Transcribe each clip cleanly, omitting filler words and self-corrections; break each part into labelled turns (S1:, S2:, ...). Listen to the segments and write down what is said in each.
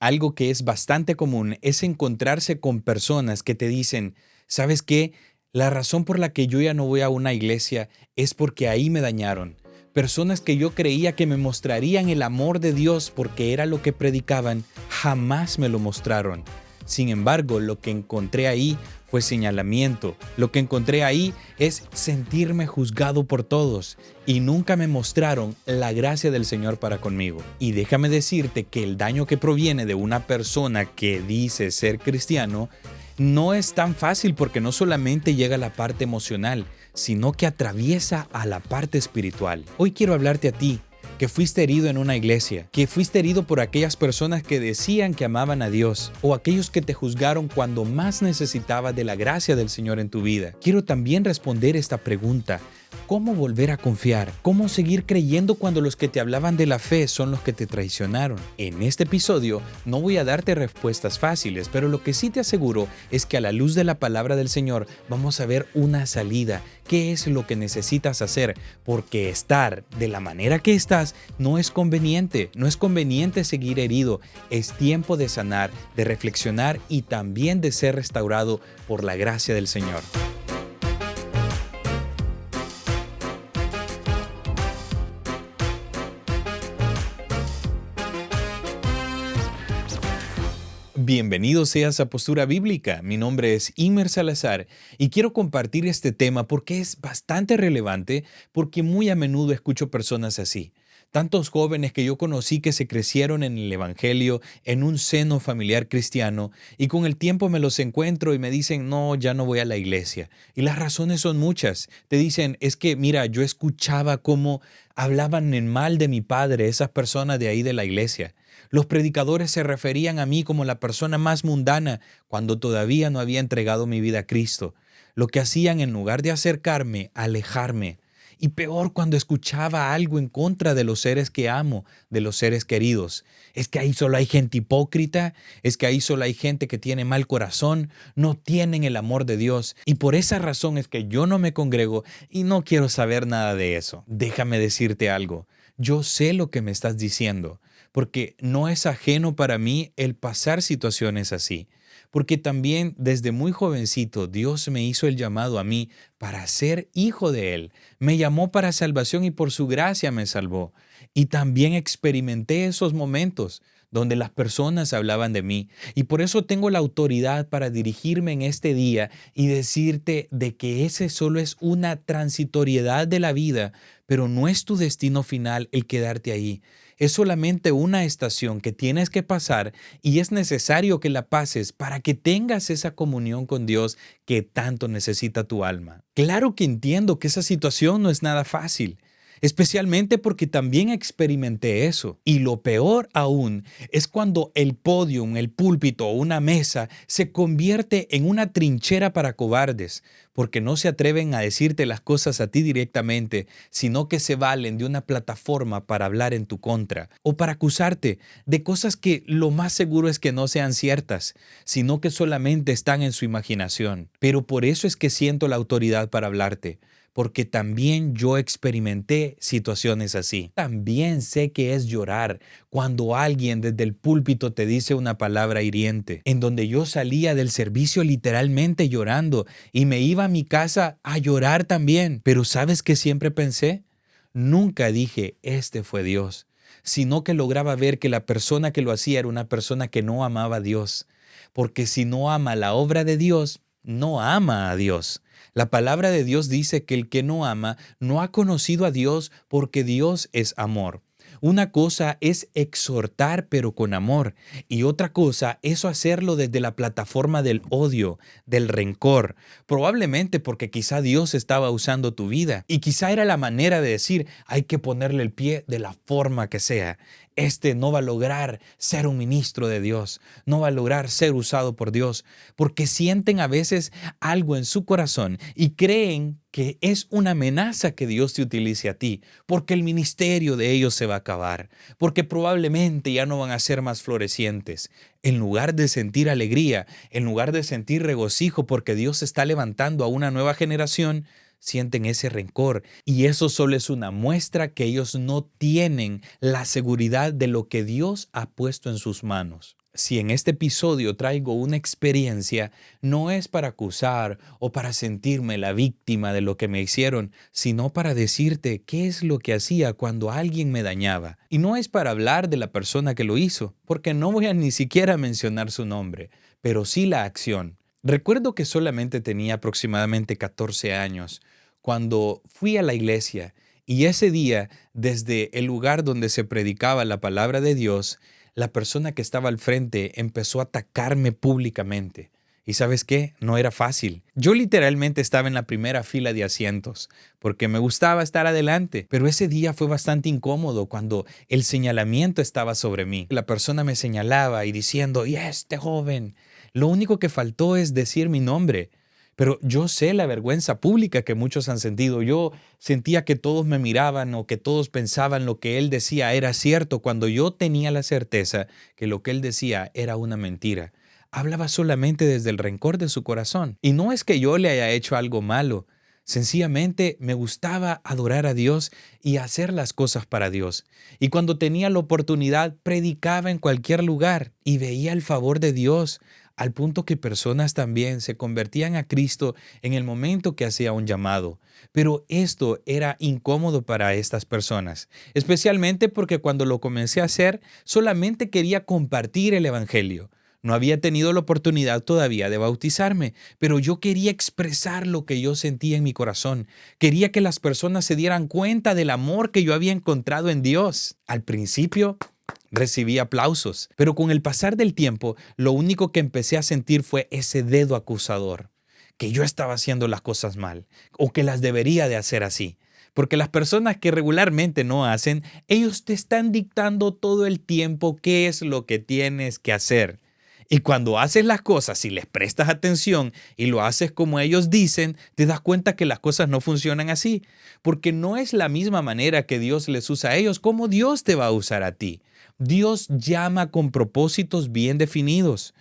S1: Algo que es bastante común es encontrarse con personas que te dicen, ¿sabes qué? La razón por la que yo ya no voy a una iglesia es porque ahí me dañaron. Personas que yo creía que me mostrarían el amor de Dios porque era lo que predicaban, jamás me lo mostraron. Sin embargo, lo que encontré ahí fue señalamiento. Lo que encontré ahí es sentirme juzgado por todos y nunca me mostraron la gracia del Señor para conmigo. Y déjame decirte que el daño que proviene de una persona que dice ser cristiano no es tan fácil porque no solamente llega a la parte emocional, sino que atraviesa a la parte espiritual. Hoy quiero hablarte a ti que fuiste herido en una iglesia, que fuiste herido por aquellas personas que decían que amaban a Dios o aquellos que te juzgaron cuando más necesitabas de la gracia del Señor en tu vida. Quiero también responder esta pregunta. ¿Cómo volver a confiar? ¿Cómo seguir creyendo cuando los que te hablaban de la fe son los que te traicionaron? En este episodio no voy a darte respuestas fáciles, pero lo que sí te aseguro es que a la luz de la palabra del Señor vamos a ver una salida. ¿Qué es lo que necesitas hacer? Porque estar de la manera que estás no es conveniente. No es conveniente seguir herido. Es tiempo de sanar, de reflexionar y también de ser restaurado por la gracia del Señor. Bienvenido seas a Postura Bíblica. Mi nombre es Imer Salazar y quiero compartir este tema porque es bastante relevante porque muy a menudo escucho personas así. Tantos jóvenes que yo conocí que se crecieron en el Evangelio, en un seno familiar cristiano, y con el tiempo me los encuentro y me dicen, no, ya no voy a la iglesia. Y las razones son muchas. Te dicen, es que, mira, yo escuchaba cómo hablaban en mal de mi padre esas personas de ahí de la iglesia. Los predicadores se referían a mí como la persona más mundana cuando todavía no había entregado mi vida a Cristo. Lo que hacían en lugar de acercarme, alejarme. Y peor cuando escuchaba algo en contra de los seres que amo, de los seres queridos. Es que ahí solo hay gente hipócrita, es que ahí solo hay gente que tiene mal corazón, no tienen el amor de Dios. Y por esa razón es que yo no me congrego y no quiero saber nada de eso. Déjame decirte algo, yo sé lo que me estás diciendo, porque no es ajeno para mí el pasar situaciones así. Porque también desde muy jovencito Dios me hizo el llamado a mí para ser hijo de Él. Me llamó para salvación y por su gracia me salvó. Y también experimenté esos momentos donde las personas hablaban de mí. Y por eso tengo la autoridad para dirigirme en este día y decirte de que ese solo es una transitoriedad de la vida, pero no es tu destino final el quedarte ahí. Es solamente una estación que tienes que pasar y es necesario que la pases para que tengas esa comunión con Dios que tanto necesita tu alma. Claro que entiendo que esa situación no es nada fácil, especialmente porque también experimenté eso. Y lo peor aún es cuando el podium, el púlpito o una mesa se convierte en una trinchera para cobardes, porque no se atreven a decirte las cosas a ti directamente, sino que se valen de una plataforma para hablar en tu contra o para acusarte de cosas que lo más seguro es que no sean ciertas, sino que solamente están en su imaginación. Pero por eso es que siento la autoridad para hablarte, porque también yo experimenté situaciones así. También sé que es llorar cuando alguien desde el púlpito te dice una palabra hiriente, en donde yo salía del servicio literalmente llorando y me iba a mi casa a llorar también. Pero ¿sabes qué siempre pensé? Nunca dije, este fue Dios, sino que lograba ver que la persona que lo hacía era una persona que no amaba a Dios, porque si no ama la obra de Dios, no ama a Dios. La palabra de Dios dice que el que no ama no ha conocido a Dios porque Dios es amor. Una cosa es exhortar pero con amor y otra cosa es hacerlo desde la plataforma del odio, del rencor, probablemente porque quizá Dios estaba usando tu vida y quizá era la manera de decir hay que ponerle el pie de la forma que sea. Este no va a lograr ser un ministro de Dios, no va a lograr ser usado por Dios, porque sienten a veces algo en su corazón y creen que es una amenaza que Dios te utilice a ti, porque el ministerio de ellos se va a acabar, porque probablemente ya no van a ser más florecientes. En lugar de sentir alegría, en lugar de sentir regocijo porque Dios está levantando a una nueva generación, sienten ese rencor. Y eso solo es una muestra que ellos no tienen la seguridad de lo que Dios ha puesto en sus manos. Si en este episodio traigo una experiencia, no es para acusar o para sentirme la víctima de lo que me hicieron, sino para decirte qué es lo que hacía cuando alguien me dañaba. Y no es para hablar de la persona que lo hizo, porque no voy a ni siquiera mencionar su nombre, pero sí la acción. Recuerdo que solamente tenía aproximadamente 14 años cuando fui a la iglesia y ese día, desde el lugar donde se predicaba la palabra de Dios, la persona que estaba al frente empezó a atacarme públicamente. ¿Y sabes qué? No era fácil. Yo literalmente estaba en la primera fila de asientos porque me gustaba estar adelante, pero ese día fue bastante incómodo cuando el señalamiento estaba sobre mí. La persona me señalaba y diciendo, ¿y este joven? Lo único que faltó es decir mi nombre. Pero yo sé la vergüenza pública que muchos han sentido. Yo sentía que todos me miraban o que todos pensaban lo que él decía era cierto cuando yo tenía la certeza que lo que él decía era una mentira. Hablaba solamente desde el rencor de su corazón. Y no es que yo le haya hecho algo malo. Sencillamente me gustaba adorar a Dios y hacer las cosas para Dios. Y cuando tenía la oportunidad, predicaba en cualquier lugar y veía el favor de Dios, al punto que personas también se convertían a Cristo en el momento que hacía un llamado. Pero esto era incómodo para estas personas, especialmente porque cuando lo comencé a hacer, solamente quería compartir el Evangelio. No había tenido la oportunidad todavía de bautizarme, pero yo quería expresar lo que yo sentía en mi corazón. Quería que las personas se dieran cuenta del amor que yo había encontrado en Dios. Al principio recibí aplausos, pero con el pasar del tiempo, lo único que empecé a sentir fue ese dedo acusador, que yo estaba haciendo las cosas mal o que las debería de hacer así. Porque las personas que regularmente no hacen, ellos te están dictando todo el tiempo qué es lo que tienes que hacer. Y cuando haces las cosas y les prestas atención y lo haces como ellos dicen, te das cuenta que las cosas no funcionan así. Porque no es la misma manera que Dios les usa a ellos como Dios te va a usar a ti. Dios llama con propósitos bien definidos.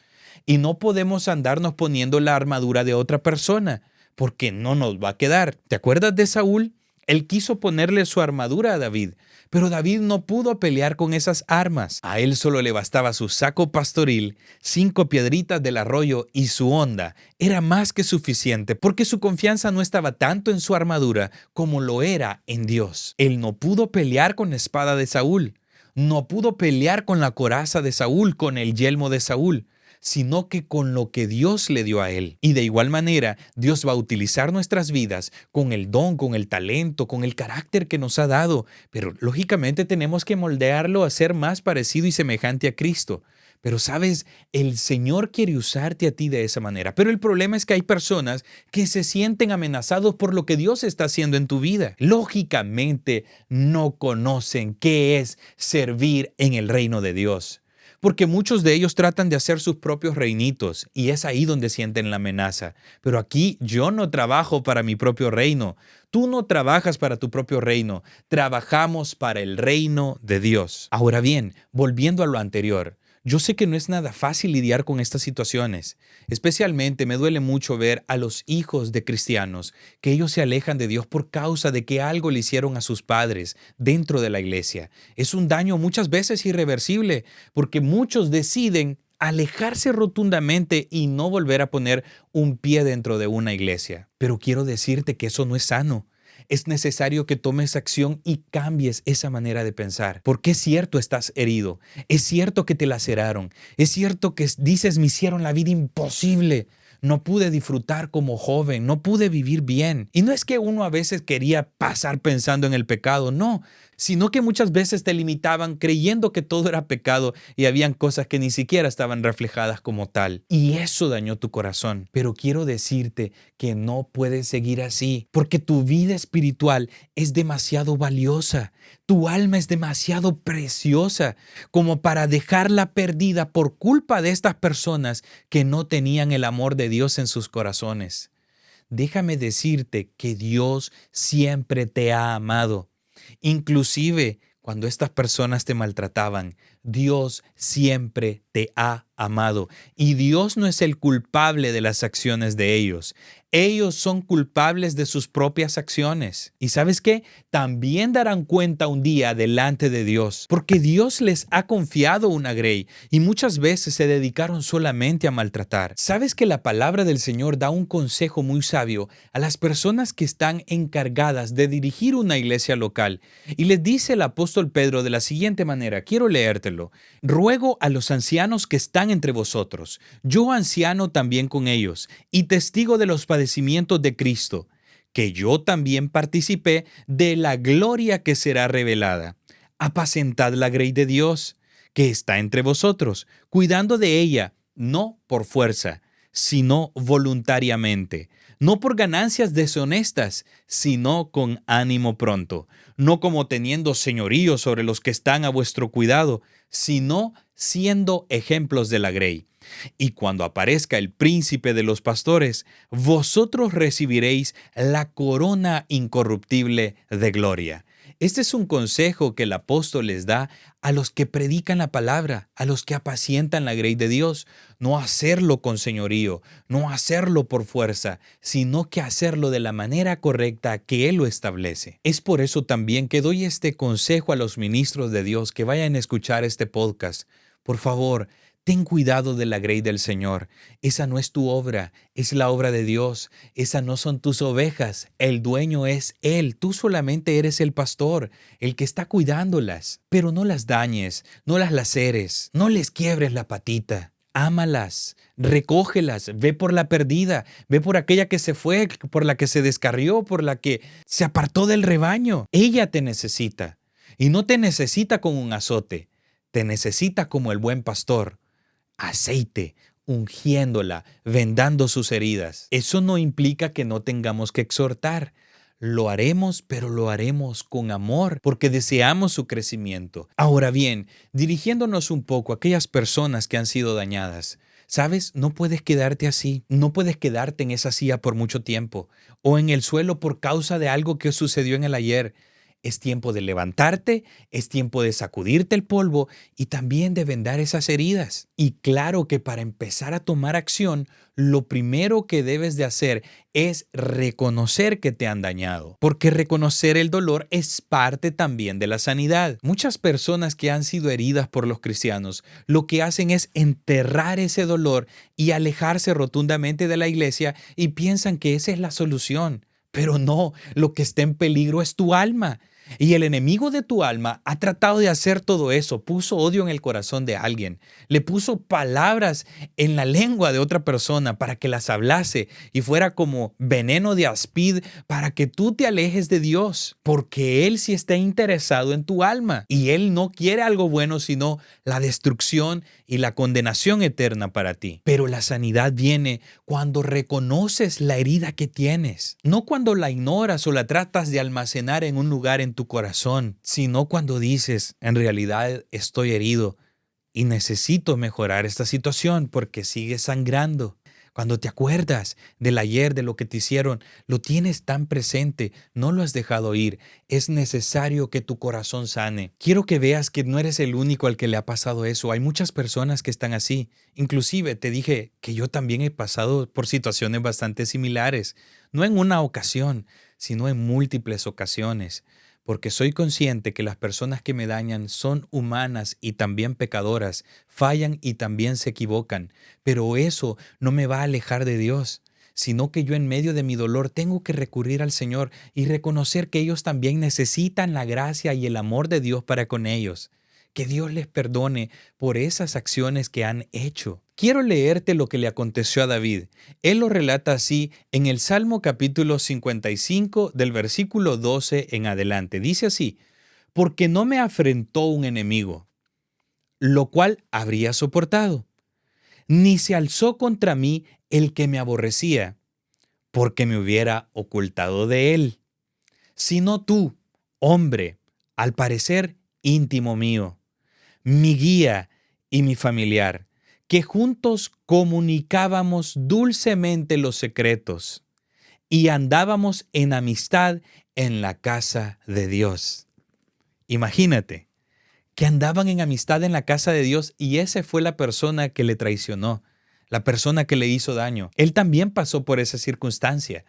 S1: Y no podemos andarnos poniendo la armadura de otra persona, porque no nos va a quedar. ¿Te acuerdas de Saúl? Él quiso ponerle su armadura a David, pero David no pudo pelear con esas armas. A él solo le bastaba su saco pastoril, 5 piedritas del arroyo y su honda. Era más que suficiente porque su confianza no estaba tanto en su armadura como lo era en Dios. Él no pudo pelear con la espada de Saúl. No pudo pelear con la coraza de Saúl, con el yelmo de Saúl, sino que con lo que Dios le dio a él. Y de igual manera, Dios va a utilizar nuestras vidas con el don, con el talento, con el carácter que nos ha dado. Pero lógicamente tenemos que moldearlo a ser más parecido y semejante a Cristo. Pero sabes, el Señor quiere usarte a ti de esa manera. Pero el problema es que hay personas que se sienten amenazados por lo que Dios está haciendo en tu vida. Lógicamente no conocen qué es servir en el reino de Dios. Porque muchos de ellos tratan de hacer sus propios reinitos y es ahí donde sienten la amenaza. Pero aquí yo no trabajo para mi propio reino. Tú no trabajas para tu propio reino. Trabajamos para el reino de Dios. Ahora bien, volviendo a lo anterior. Yo sé que no es nada fácil lidiar con estas situaciones. Especialmente me duele mucho ver a los hijos de cristianos que ellos se alejan de Dios por causa de que algo le hicieron a sus padres dentro de la iglesia. Es un daño muchas veces irreversible porque muchos deciden alejarse rotundamente y no volver a poner un pie dentro de una iglesia. Pero quiero decirte que eso no es sano. Es necesario que tomes acción y cambies esa manera de pensar. Porque es cierto, estás herido. Es cierto que te laceraron. Es cierto que dices, me hicieron la vida imposible. No pude disfrutar como joven. No pude vivir bien. Y no es que uno a veces quería pasar pensando en el pecado. No, sino que muchas veces te limitaban creyendo que todo era pecado y habían cosas que ni siquiera estaban reflejadas como tal. Y eso dañó tu corazón. Pero quiero decirte que no puedes seguir así, porque tu vida espiritual es demasiado valiosa. Tu alma es demasiado preciosa como para dejarla perdida por culpa de estas personas que no tenían el amor de Dios en sus corazones. Déjame decirte que Dios siempre te ha amado. Inclusive cuando estas personas te maltrataban, Dios siempre te ha amado y Dios no es el culpable de las acciones de ellos. Ellos son culpables de sus propias acciones. ¿Y sabes qué? También darán cuenta un día delante de Dios, porque Dios les ha confiado una grey y muchas veces se dedicaron solamente a maltratar. ¿Sabes que la palabra del Señor da un consejo muy sabio a las personas que están encargadas de dirigir una iglesia local? Y les dice el apóstol Pedro de la siguiente manera, quiero leértelo. Ruego a los ancianos que están entre vosotros, yo anciano también con ellos, y testigo de los padecimientos de Cristo, que yo también participé de la gloria que será revelada. Apacentad la grey de Dios, que está entre vosotros, cuidando de ella, no por fuerza, sino voluntariamente, no por ganancias deshonestas, sino con ánimo pronto, no como teniendo señorío sobre los que están a vuestro cuidado, sino siendo ejemplos de la grey. Y cuando aparezca el príncipe de los pastores, vosotros recibiréis la corona incorruptible de gloria. Este es un consejo que el apóstol les da a los que predican la palabra, a los que apacientan la grey de Dios. No hacerlo con señorío, no hacerlo por fuerza, sino que hacerlo de la manera correcta que Él lo establece. Es por eso también que doy este consejo a los ministros de Dios que vayan a escuchar este podcast. Por favor, ten cuidado de la grey del Señor. Esa no es tu obra, es la obra de Dios. Esa no son tus ovejas. El dueño es Él. Tú solamente eres el pastor, el que está cuidándolas. Pero no las dañes, no las laceres, no les quiebres la patita. Ámalas, recógelas, ve por la perdida, ve por aquella que se fue, por la que se descarrió, por la que se apartó del rebaño. Ella te necesita y no te necesita con un azote, te necesita como el buen pastor. Aceite, ungiéndola, vendando sus heridas. Eso no implica que no tengamos que exhortar. Lo haremos, pero lo haremos con amor, porque deseamos su crecimiento. Ahora bien, dirigiéndonos un poco a aquellas personas que han sido dañadas, ¿sabes? No puedes quedarte así, no puedes quedarte en esa silla por mucho tiempo, o en el suelo por causa de algo que sucedió en el ayer. Es tiempo de levantarte, es tiempo de sacudirte el polvo y también de vendar esas heridas. Y claro que para empezar a tomar acción, lo primero que debes de hacer es reconocer que te han dañado, porque reconocer el dolor es parte también de la sanidad. Muchas personas que han sido heridas por los cristianos, lo que hacen es enterrar ese dolor y alejarse rotundamente de la iglesia y piensan que esa es la solución. Pero no, lo que está en peligro es tu alma. Y el enemigo de tu alma ha tratado de hacer todo eso. Puso odio en el corazón de alguien. Le puso palabras en la lengua de otra persona para que las hablase y fuera como veneno de aspid para que tú te alejes de Dios. Porque Él sí está interesado en tu alma. Y Él no quiere algo bueno, sino la destrucción y la condenación eterna para ti. Pero la sanidad viene cuando reconoces la herida que tienes. No cuando la ignoras o la tratas de almacenar en un lugar en tu corazón, sino cuando dices, en realidad estoy herido y necesito mejorar esta situación porque sigue sangrando. Cuando te acuerdas del ayer, de lo que te hicieron, lo tienes tan presente, no lo has dejado ir. Es necesario que tu corazón sane. Quiero que veas que no eres el único al que le ha pasado eso. Hay muchas personas que están así. Inclusive te dije que yo también he pasado por situaciones bastante similares. No en una ocasión, sino en múltiples ocasiones. Porque soy consciente que las personas que me dañan son humanas y también pecadoras, fallan y también se equivocan, pero eso no me va a alejar de Dios, sino que yo en medio de mi dolor tengo que recurrir al Señor y reconocer que ellos también necesitan la gracia y el amor de Dios para con ellos. Que Dios les perdone por esas acciones que han hecho. Quiero leerte lo que le aconteció a David. Él lo relata así en el Salmo capítulo 55 del versículo 12 en adelante. Dice así, porque no me afrentó un enemigo, lo cual habría soportado, ni se alzó contra mí el que me aborrecía, porque me hubiera ocultado de él, sino tú, hombre, al parecer íntimo mío, mi guía y mi familiar, que juntos comunicábamos dulcemente los secretos y andábamos en amistad en la casa de Dios. Imagínate, que andaban en amistad en la casa de Dios y esa fue la persona que le traicionó, la persona que le hizo daño. Él también pasó por esa circunstancia.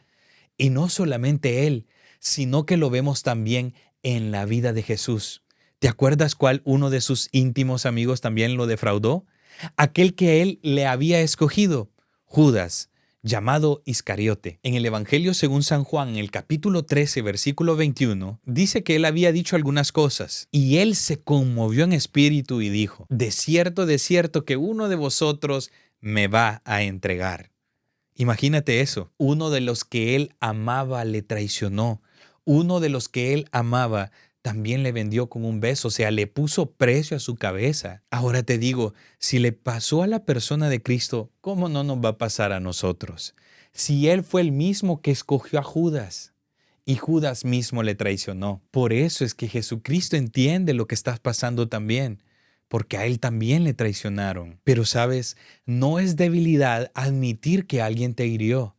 S1: Y no solamente él, sino que lo vemos también en la vida de Jesús. ¿Te acuerdas cuál uno de sus íntimos amigos también lo defraudó? Aquel que él le había escogido, Judas, llamado Iscariote. En el Evangelio según San Juan, en el capítulo 13, versículo 21, dice que él había dicho algunas cosas y él se conmovió en espíritu y dijo, de cierto que uno de vosotros me va a entregar. Imagínate eso, uno de los que él amaba le traicionó, uno de los que él amaba también le vendió con un beso, o sea, le puso precio a su cabeza. Ahora te digo, si le pasó a la persona de Cristo, ¿cómo no nos va a pasar a nosotros? Si él fue el mismo que escogió a Judas y Judas mismo le traicionó. Por eso es que Jesucristo entiende lo que estás pasando también, porque a él también le traicionaron. Pero sabes, no es debilidad admitir que alguien te hirió,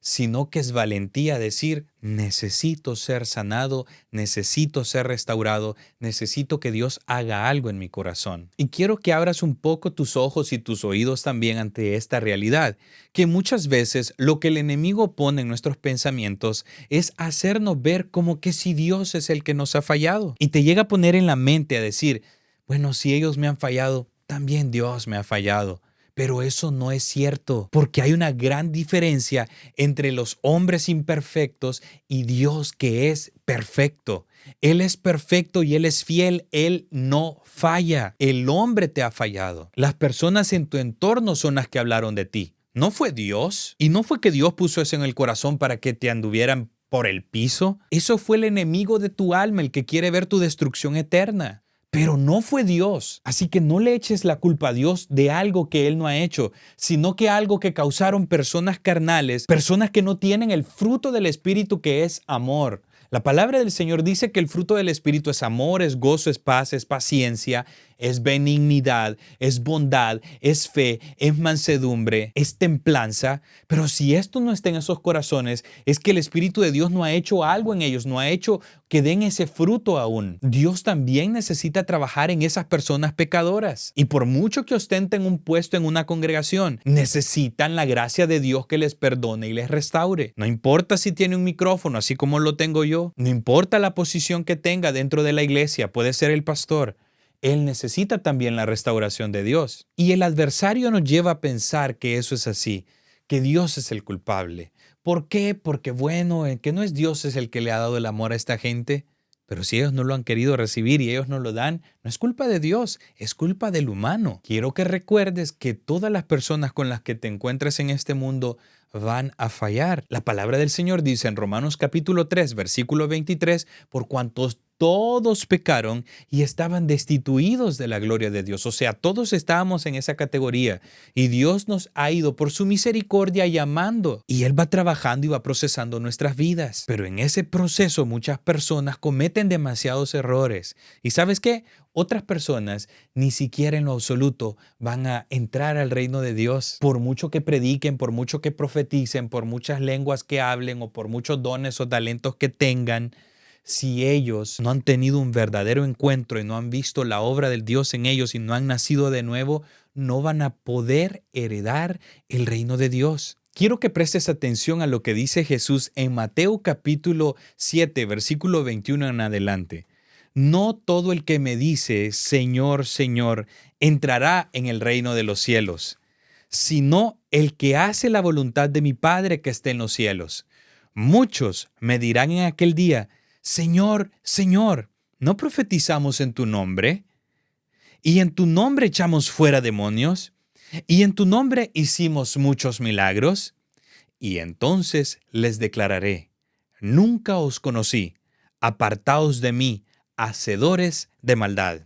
S1: sino que es valentía decir, necesito ser sanado, necesito ser restaurado, necesito que Dios haga algo en mi corazón. Y quiero que abras un poco tus ojos y tus oídos también ante esta realidad, que muchas veces lo que el enemigo pone en nuestros pensamientos es hacernos ver como que si Dios es el que nos ha fallado. Y te llega a poner en la mente a decir, bueno, si ellos me han fallado, también Dios me ha fallado. Pero eso no es cierto, porque hay una gran diferencia entre los hombres imperfectos y Dios que es perfecto. Él es perfecto y Él es fiel, Él no falla. El hombre te ha fallado. Las personas en tu entorno son las que hablaron de ti. ¿No fue Dios? ¿Y no fue que Dios puso eso en el corazón para que te anduvieran por el piso? Eso fue el enemigo de tu alma, el que quiere ver tu destrucción eterna. Pero no fue Dios. Así que no le eches la culpa a Dios de algo que Él no ha hecho, sino que algo que causaron personas carnales, personas que no tienen el fruto del Espíritu que es amor. La palabra del Señor dice que el fruto del Espíritu es amor, es gozo, es paz, es paciencia, es benignidad, es bondad, es fe, es mansedumbre, es templanza. Pero si esto no está en esos corazones, es que el Espíritu de Dios no ha hecho algo en ellos, no ha hecho que den ese fruto aún. Dios también necesita trabajar en esas personas pecadoras. Y por mucho que ostenten un puesto en una congregación, necesitan la gracia de Dios que les perdone y les restaure. No importa si tiene un micrófono, así como lo tengo yo. No importa la posición que tenga dentro de la iglesia, puede ser el pastor. Él necesita también la restauración de Dios. Y el adversario nos lleva a pensar que eso es así, que Dios es el culpable. ¿Por qué? Porque bueno, que no es Dios es el que le ha dado el amor a esta gente. Pero si ellos no lo han querido recibir y ellos no lo dan, no es culpa de Dios, es culpa del humano. Quiero que recuerdes que todas las personas con las que te encuentres en este mundo van a fallar. La palabra del Señor dice en Romanos capítulo 3, versículo 23, por cuantos todos pecaron y estaban destituidos de la gloria de Dios. O sea, todos estábamos en esa categoría y Dios nos ha ido por su misericordia llamando y Él va trabajando y va procesando nuestras vidas. Pero en ese proceso muchas personas cometen demasiados errores. ¿Y sabes qué? Otras personas ni siquiera en lo absoluto van a entrar al reino de Dios. Por mucho que prediquen, por mucho que profeticen, por muchas lenguas que hablen o por muchos dones o talentos que tengan, si ellos no han tenido un verdadero encuentro y no han visto la obra del Dios en ellos y no han nacido de nuevo, no van a poder heredar el reino de Dios. Quiero que prestes atención a lo que dice Jesús en Mateo capítulo 7, versículo 21 en adelante. No todo el que me dice, Señor, Señor, entrará en el reino de los cielos, sino el que hace la voluntad de mi Padre que está en los cielos. Muchos me dirán en aquel día, Señor, Señor, ¿no profetizamos en tu nombre? ¿Y en tu nombre echamos fuera demonios? ¿Y en tu nombre hicimos muchos milagros? Y entonces les declararé, nunca os conocí, apartaos de mí, hacedores de maldad.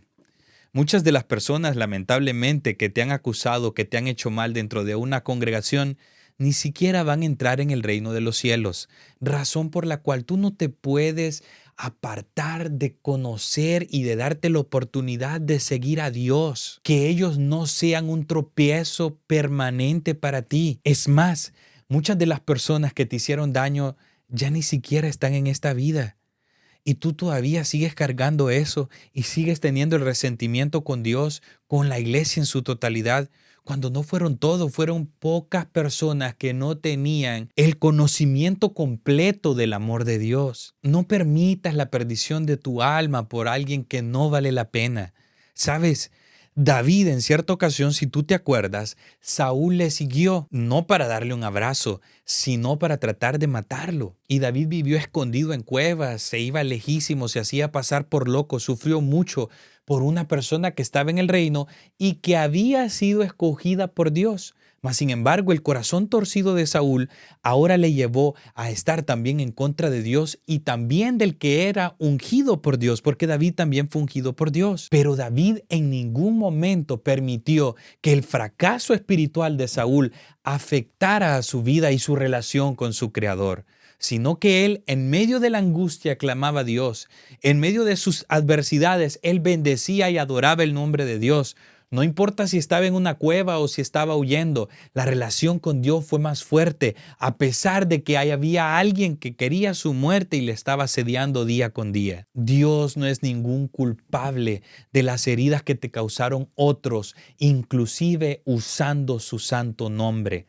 S1: Muchas de las personas, lamentablemente, que te han acusado, que te han hecho mal dentro de una congregación, ni siquiera van a entrar en el reino de los cielos, razón por la cual tú no te puedes apartar de conocer y de darte la oportunidad de seguir a Dios, que ellos no sean un tropiezo permanente para ti. Es más, muchas de las personas que te hicieron daño ya ni siquiera están en esta vida. y tú todavía sigues cargando eso y sigues teniendo el resentimiento con Dios, con la iglesia en su totalidad, cuando no fueron todos, fueron pocas personas que no tenían el conocimiento completo del amor de Dios. No permitas la perdición de tu alma por alguien que no vale la pena. ¿Sabes? David, en cierta ocasión, si tú te acuerdas, Saúl le siguió, no para darle un abrazo, sino para tratar de matarlo. Y David vivió escondido en cuevas, se iba lejísimo, se hacía pasar por loco, sufrió mucho por una persona que estaba en el reino y que había sido escogida por Dios. Mas, sin embargo, el corazón torcido de Saúl ahora le llevó a estar también en contra de Dios y también del que era ungido por Dios, porque David también fue ungido por Dios. Pero David en ningún momento permitió que el fracaso espiritual de Saúl afectara a su vida y su relación con su Creador, sino que él, en medio de la angustia, clamaba a Dios. En medio de sus adversidades, él bendecía y adoraba el nombre de Dios. No importa si estaba en una cueva o si estaba huyendo, la relación con Dios fue más fuerte, a pesar de que había alguien que quería su muerte y le estaba asediando día con día. Dios no es ningún culpable de las heridas que te causaron otros, inclusive usando su santo nombre.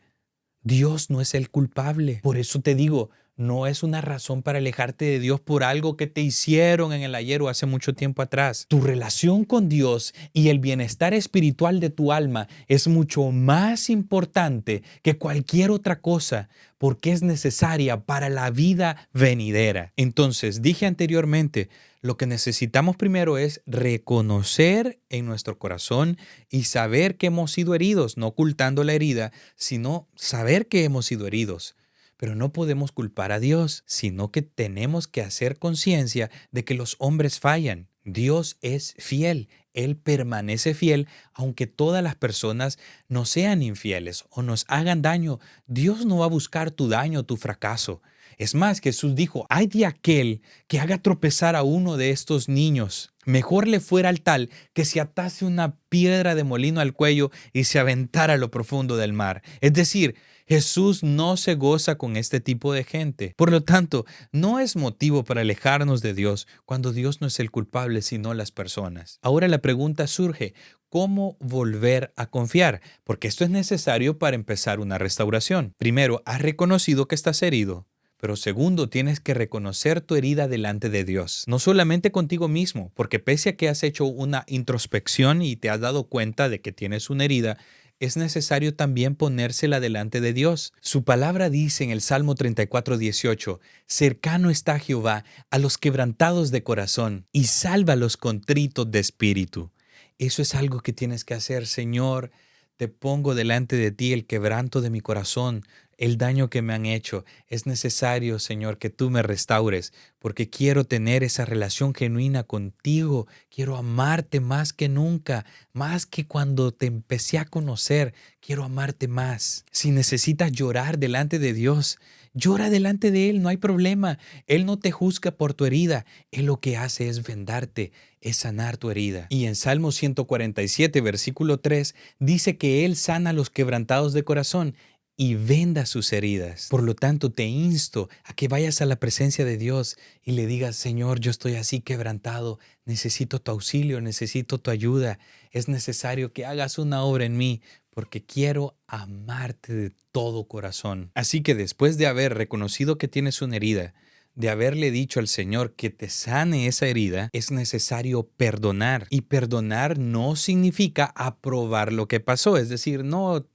S1: Dios no es el culpable. Por eso te digo, no es una razón para alejarte de Dios por algo que te hicieron en el ayer o hace mucho tiempo atrás. Tu relación con Dios y el bienestar espiritual de tu alma es mucho más importante que cualquier otra cosa, porque es necesaria para la vida venidera. Entonces, dije anteriormente, lo que necesitamos primero es reconocer en nuestro corazón y saber que hemos sido heridos, no ocultando la herida, sino saber que hemos sido heridos. Pero no podemos culpar a Dios, sino que tenemos que hacer conciencia de que los hombres fallan. Dios es fiel, Él permanece fiel, aunque todas las personas no sean infieles o nos hagan daño. Dios no va a buscar tu daño, tu fracaso. Es más, Jesús dijo, ay de aquel que haga tropezar a uno de estos niños. Mejor le fuera al tal que se atase una piedra de molino al cuello y se aventara a lo profundo del mar. Es decir, Jesús no se goza con este tipo de gente. Por lo tanto, no es motivo para alejarnos de Dios cuando Dios no es el culpable, sino las personas. Ahora la pregunta surge, ¿cómo volver a confiar? Porque esto es necesario para empezar una restauración. Primero, has reconocido que estás herido. Pero segundo, tienes que reconocer tu herida delante de Dios, no solamente contigo mismo, porque pese a que has hecho una introspección y te has dado cuenta de que tienes una herida, es necesario también ponérsela delante de Dios. Su palabra dice en el Salmo 34:18, cercano está Jehová a los quebrantados de corazón y salva a los contritos de espíritu. Eso es algo que tienes que hacer, Señor. Te pongo delante de ti el quebranto de mi corazón, el daño que me han hecho. Es necesario, Señor, que tú me restaures, porque quiero tener esa relación genuina contigo. Quiero amarte más que nunca, más que cuando te empecé a conocer. Quiero amarte más. Si necesitas llorar delante de Dios, llora delante de Él, no hay problema. Él no te juzga por tu herida. Él lo que hace es vendarte, es sanar tu herida. Y en Salmo 147, versículo 3, dice que Él sana a los quebrantados de corazón y venda sus heridas. Por lo tanto, te insto a que vayas a la presencia de Dios y le digas, Señor, yo estoy así quebrantado, necesito tu auxilio, necesito tu ayuda. Es necesario que hagas una obra en mí, porque quiero amarte de todo corazón. Así que después de haber reconocido que tienes una herida, de haberle dicho al Señor que te sane esa herida, es necesario perdonar. Y perdonar no significa aprobar lo que pasó. Es decir, no,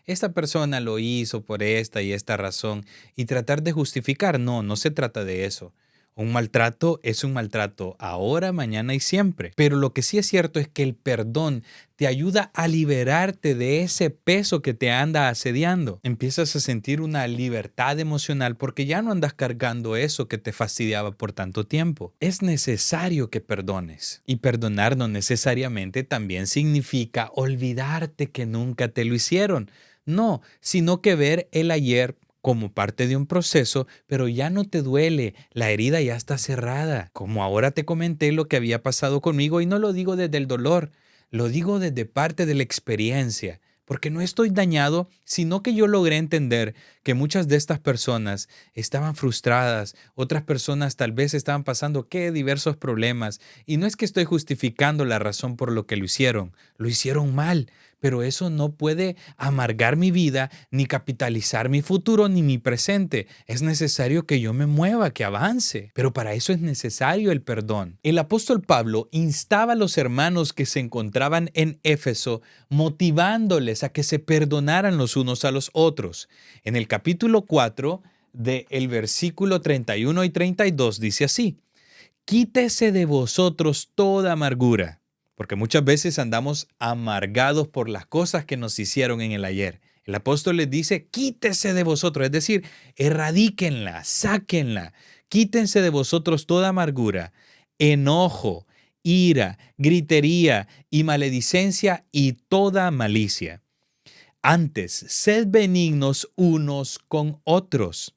S1: esta persona lo hizo por esta y esta razón y tratar de justificar. No, no se trata de eso. Un maltrato es un maltrato ahora, mañana y siempre. Pero lo que sí es cierto es que el perdón te ayuda a liberarte de ese peso que te anda asediando. Empiezas a sentir una libertad emocional porque ya no andas cargando eso que te fastidiaba por tanto tiempo. Es necesario que perdones. Y perdonar no necesariamente también significa olvidarte que nunca te lo hicieron. No, sino que ver el ayer como parte de un proceso, pero ya no te duele, la herida ya está cerrada. Como ahora te comenté lo que había pasado conmigo y no lo digo desde el dolor, lo digo desde parte de la experiencia, porque no estoy dañado, sino que yo logré entender que muchas de estas personas estaban frustradas, otras personas tal vez estaban pasando diversos problemas, y no es que estoy justificando la razón por lo que lo hicieron mal, pero eso no puede amargar mi vida, ni capitalizar mi futuro, ni mi presente. Es necesario que yo me mueva, que avance, pero para eso es necesario el perdón. El apóstol Pablo instaba a los hermanos que se encontraban en Éfeso, motivándoles a que se perdonaran los unos a los otros. En el capítulo 4, del versículo 31 y 32 dice así: quítese de vosotros toda amargura, porque muchas veces andamos amargados por las cosas que nos hicieron en el ayer. El apóstol les dice, quítese de vosotros, es decir, erradíquenla, sáquenla, quítense de vosotros toda amargura, enojo, ira, gritería y maledicencia y toda malicia. Antes, sed benignos unos con otros,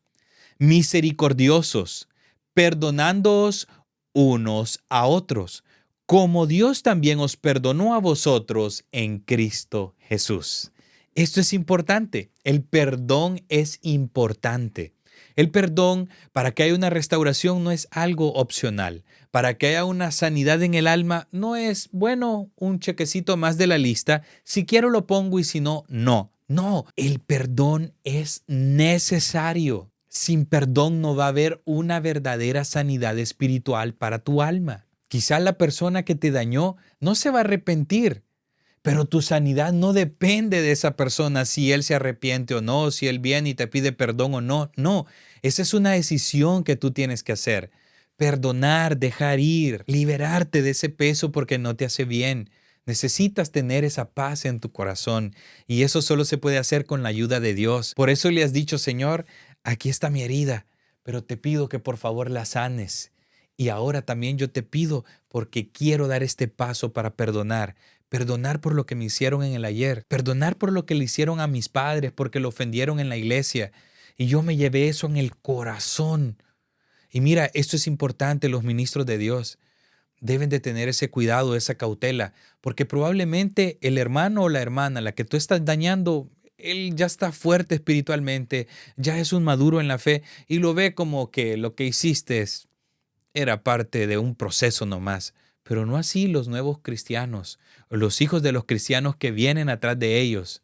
S1: misericordiosos, perdonándoos unos a otros, como Dios también os perdonó a vosotros en Cristo Jesús. Esto es importante. El perdón es importante. El perdón, para que haya una restauración, no es algo opcional. Para que haya una sanidad en el alma, no es, bueno, un chequecito más de la lista. Si quiero lo pongo y si no, no. No, el perdón es necesario. Sin perdón no va a haber una verdadera sanidad espiritual para tu alma. Quizá la persona que te dañó no se va a arrepentir, pero tu sanidad no depende de esa persona, si él se arrepiente o no, si él viene y te pide perdón o no. No, esa es una decisión que tú tienes que hacer. Perdonar, dejar ir, liberarte de ese peso porque no te hace bien. Necesitas tener esa paz en tu corazón y eso solo se puede hacer con la ayuda de Dios. Por eso le has dicho, Señor, aquí está mi herida, pero te pido que por favor la sanes. Y ahora también yo te pido porque quiero dar este paso para perdonar. Perdonar por lo que me hicieron en el ayer. Perdonar por lo que le hicieron a mis padres porque lo ofendieron en la iglesia. Y yo me llevé eso en el corazón. Y mira, esto es importante, los ministros de Dios deben de tener ese cuidado, esa cautela, porque probablemente el hermano o la hermana a la que tú estás dañando, él ya está fuerte espiritualmente, ya es un maduro en la fe y lo ve como que lo que hiciste era parte de un proceso nomás. Pero no así los nuevos cristianos, o los hijos de los cristianos que vienen atrás de ellos.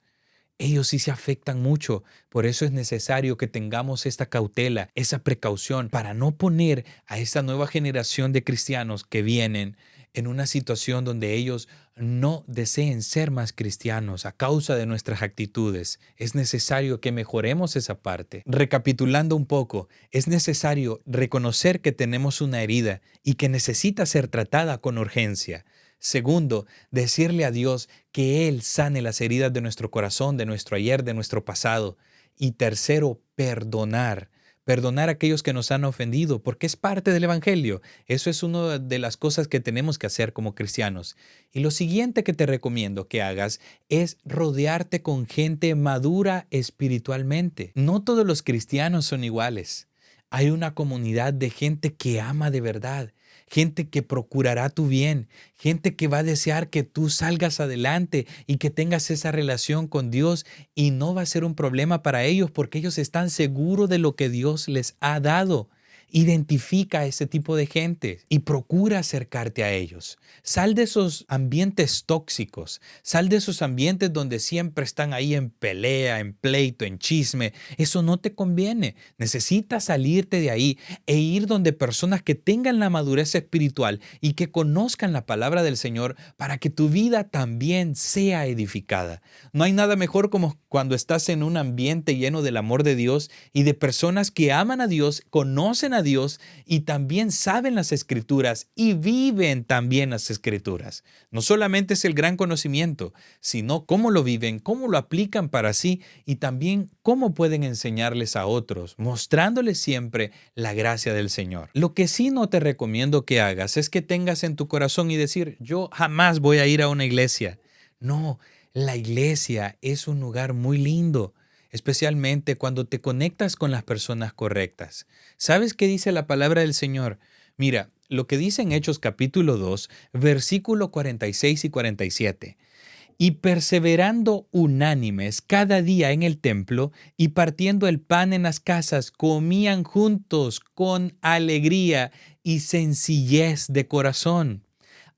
S1: Ellos sí se afectan mucho, por eso es necesario que tengamos esta cautela, esa precaución para no poner a esta nueva generación de cristianos que vienen en una situación donde ellos no deseen ser más cristianos a causa de nuestras actitudes. Es necesario que mejoremos esa parte. Recapitulando un poco, es necesario reconocer que tenemos una herida y que necesita ser tratada con urgencia. Segundo, decirle a Dios que Él sane las heridas de nuestro corazón, de nuestro ayer, de nuestro pasado. Y tercero, perdonar. Perdonar a aquellos que nos han ofendido, porque es parte del Evangelio. Eso es una de las cosas que tenemos que hacer como cristianos. Y lo siguiente que te recomiendo que hagas es rodearte con gente madura espiritualmente. No todos los cristianos son iguales. Hay una comunidad de gente que ama de verdad, gente que procurará tu bien, gente que va a desear que tú salgas adelante y que tengas esa relación con Dios y no va a ser un problema para ellos porque ellos están seguros de lo que Dios les ha dado. Identifica a ese tipo de gente y procura acercarte a ellos. Sal de esos ambientes tóxicos, sal de esos ambientes donde siempre están ahí en pelea, en pleito, en chisme. Eso no te conviene. Necesitas salirte de ahí e ir donde personas que tengan la madurez espiritual y que conozcan la palabra del Señor para que tu vida también sea edificada. No hay nada mejor como cuando estás en un ambiente lleno del amor de Dios y de personas que aman a Dios, conocen a Dios y también saben las Escrituras y viven también las Escrituras. No solamente es el gran conocimiento, sino cómo lo viven, cómo lo aplican para sí y también cómo pueden enseñarles a otros, mostrándoles siempre la gracia del Señor. Lo que sí no te recomiendo que hagas es que tengas en tu corazón y decir, yo jamás voy a ir a una iglesia. No, la iglesia es un lugar muy lindo, especialmente cuando te conectas con las personas correctas. ¿Sabes qué dice la palabra del Señor? Mira, lo que dice en Hechos capítulo 2, versículo 46 y 47. Y perseverando unánimes cada día en el templo y partiendo el pan en las casas, comían juntos con alegría y sencillez de corazón,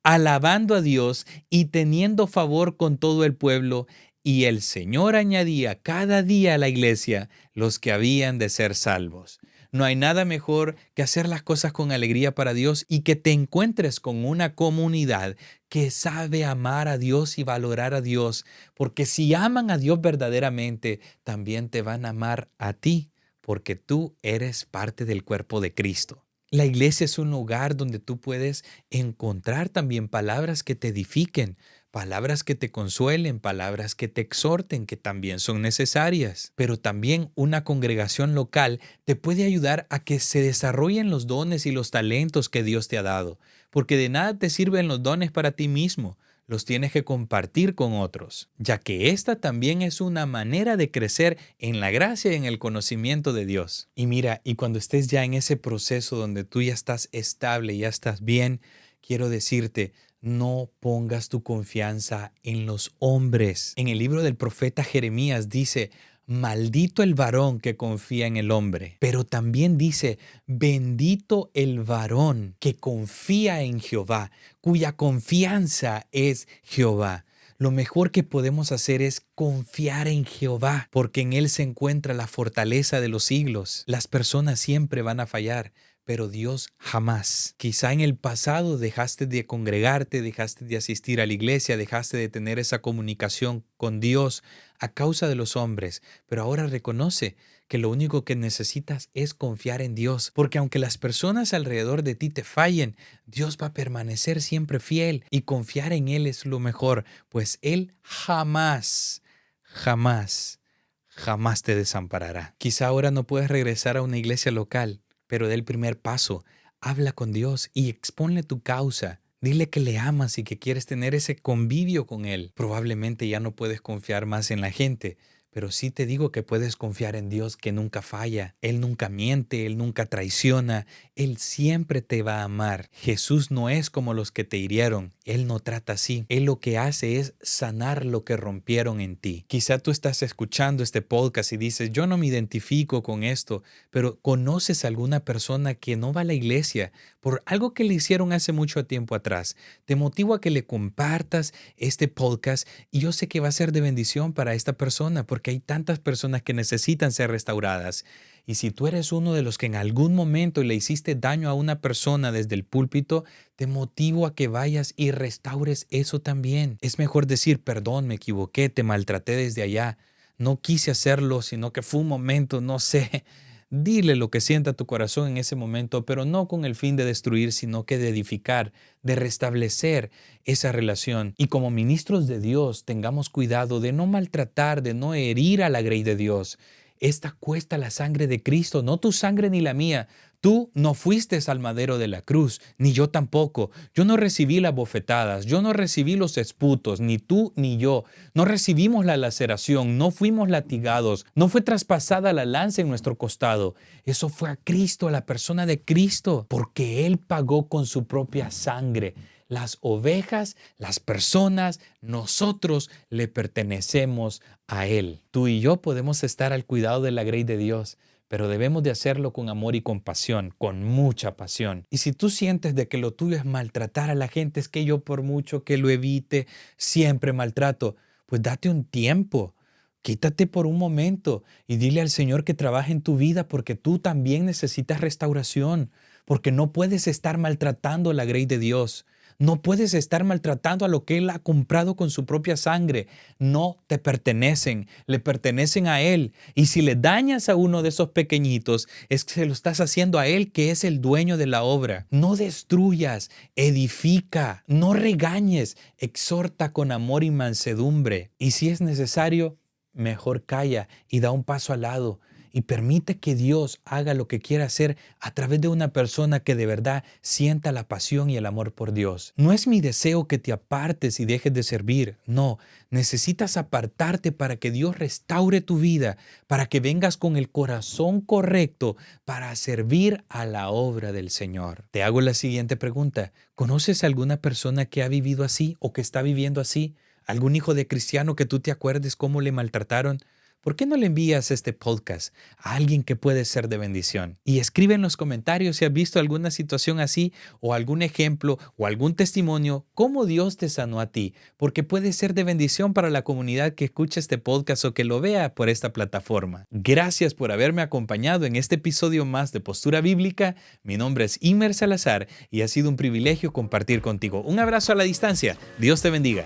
S1: alabando a Dios y teniendo favor con todo el pueblo. Y el Señor añadía cada día a la iglesia los que habían de ser salvos. No hay nada mejor que hacer las cosas con alegría para Dios y que te encuentres con una comunidad que sabe amar a Dios y valorar a Dios, porque si aman a Dios verdaderamente, también te van a amar a ti, porque tú eres parte del cuerpo de Cristo. La iglesia es un lugar donde tú puedes encontrar también palabras que te edifiquen, palabras que te consuelen, palabras que te exhorten, que también son necesarias. Pero también una congregación local te puede ayudar a que se desarrollen los dones y los talentos que Dios te ha dado, porque de nada te sirven los dones para ti mismo. Los tienes que compartir con otros, ya que esta también es una manera de crecer en la gracia y en el conocimiento de Dios. Y mira, y cuando estés ya en ese proceso donde tú ya estás estable, ya estás bien, quiero decirte, no pongas tu confianza en los hombres. En el libro del profeta Jeremías dice, maldito el varón que confía en el hombre. Pero también dice, bendito el varón que confía en Jehová, cuya confianza es Jehová. Lo mejor que podemos hacer es confiar en Jehová, porque en Él se encuentra la fortaleza de los siglos. Las personas siempre van a fallar, pero Dios jamás. Quizá en el pasado dejaste de congregarte, dejaste de asistir a la iglesia, dejaste de tener esa comunicación con Dios a causa de los hombres, pero ahora reconoce que lo único que necesitas es confiar en Dios, porque aunque las personas alrededor de ti te fallen, Dios va a permanecer siempre fiel y confiar en Él es lo mejor, pues Él jamás, jamás, jamás te desamparará. Quizá ahora no puedes regresar a una iglesia local, pero da el primer paso, habla con Dios y exponle tu causa. Dile que le amas y que quieres tener ese convivio con Él. Probablemente ya no puedes confiar más en la gente, pero sí te digo que puedes confiar en Dios que nunca falla. Él nunca miente, Él nunca traiciona, Él siempre te va a amar. Jesús no es como los que te hirieron, Él no trata así. Él lo que hace es sanar lo que rompieron en ti. Quizá tú estás escuchando este podcast y dices, yo no me identifico con esto, pero conoces a alguna persona que no va a la iglesia por algo que le hicieron hace mucho tiempo atrás. Te motivo a que le compartas este podcast y yo sé que va a ser de bendición para esta persona porque hay tantas personas que necesitan ser restauradas. Y si tú eres uno de los que en algún momento le hiciste daño a una persona desde el púlpito, te motivo a que vayas y restaures eso también. Es mejor decir, perdón, me equivoqué, te maltraté desde allá. No quise hacerlo, sino que fue un momento, no sé. Dile lo que sienta tu corazón en ese momento, pero no con el fin de destruir, sino que de edificar, de restablecer esa relación. Y como ministros de Dios, tengamos cuidado de no maltratar, de no herir a la grey de Dios. Esta cuesta la sangre de Cristo, no tu sangre ni la mía. Tú no fuiste al madero de la cruz, ni yo tampoco. Yo no recibí las bofetadas, yo no recibí los esputos, ni tú ni yo. No recibimos la laceración, no fuimos latigados, no fue traspasada la lanza en nuestro costado. Eso fue a Cristo, a la persona de Cristo, porque Él pagó con su propia sangre. Las ovejas, las personas, nosotros le pertenecemos a Él. Tú y yo podemos estar al cuidado de la grey de Dios, pero debemos de hacerlo con amor y compasión, con mucha pasión. Y si tú sientes de que lo tuyo es maltratar a la gente, es que yo por mucho que lo evite, siempre maltrato, pues date un tiempo. Quítate por un momento y dile al Señor que trabaje en tu vida porque tú también necesitas restauración, porque no puedes estar maltratando a la grey de Dios. No puedes estar maltratando a lo que Él ha comprado con su propia sangre. No te pertenecen, le pertenecen a Él. Y si le dañas a uno de esos pequeñitos, es que se lo estás haciendo a Él, que es el dueño de la obra. No destruyas, edifica, no regañes, exhorta con amor y mansedumbre. Y si es necesario, mejor calla y da un paso al lado. Y permite que Dios haga lo que quiera hacer a través de una persona que de verdad sienta la pasión y el amor por Dios. No es mi deseo que te apartes y dejes de servir. No, necesitas apartarte para que Dios restaure tu vida, para que vengas con el corazón correcto para servir a la obra del Señor. Te hago la siguiente pregunta. ¿Conoces a alguna persona que ha vivido así o que está viviendo así? ¿Algún hijo de cristiano que tú te acuerdes cómo le maltrataron? ¿Por qué no le envías este podcast a alguien que puede ser de bendición? Y escribe en los comentarios si has visto alguna situación así o algún ejemplo o algún testimonio, cómo Dios te sanó a ti, porque puede ser de bendición para la comunidad que escucha este podcast o que lo vea por esta plataforma. Gracias por haberme acompañado en este episodio más de Postura Bíblica. Mi nombre es Imer Salazar y ha sido un privilegio compartir contigo. Un abrazo a la distancia. Dios te bendiga.